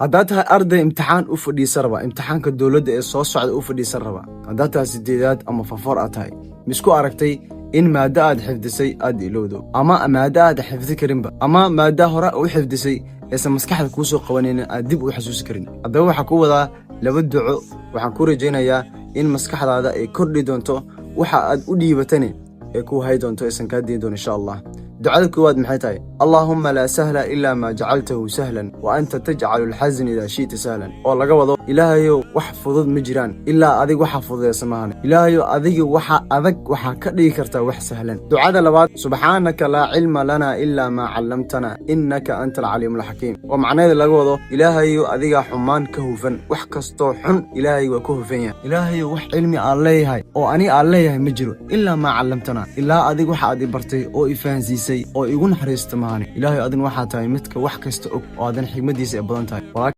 haddaad tahay arday imtixaan u fadhiisan raba imtixaanka dowladda ee soo socda u fadhiisan raba haddaad tahay sideedaad ama fafoor aad tahay misku aragtay in maaddo aad xifdisay aad ilowdo ama maaddo aad xifdi karinba ama maaddo hore u xifdisay eesan maskaxda kuu soo qabanaynin aad dib u xasuusi karin haddaba waxaa ku wadaa laba duco waxaan ku rajaynayaa in maskaxdaada ay kordhi doonto waxa aad u dhiibatani ee kuu hay doonto aysan kaa diin doon insha allah دعاء كواد محيطاي اللهم لا سهل إلا ما جعلته سهلا وأنت تجعل الحزن إذا شئت سهلا والله قوضو إلهي وحفظ مجران إلا أذيك وحفظ يا سمان إلهي أذيك وحا كدي كرتا وح سهلا دعاء لبعض سبحانك لا علم لنا إلا ما علمتنا إنك أنت العليم الحكيم ومعنى ذا قوضو إلهي أذيك حمان كهوفا وحكستو حن إلهي وكهوفين إلهي وح علمي عليه أو أني عليه مجرو إلا ما علمتنا إلا أذيك وحا أدي برتي أو إفانزيسي oo igu naxariisto maani ilaahay adin waxa tahay midka wax kasta og oo adan xigmadiisa badan tahay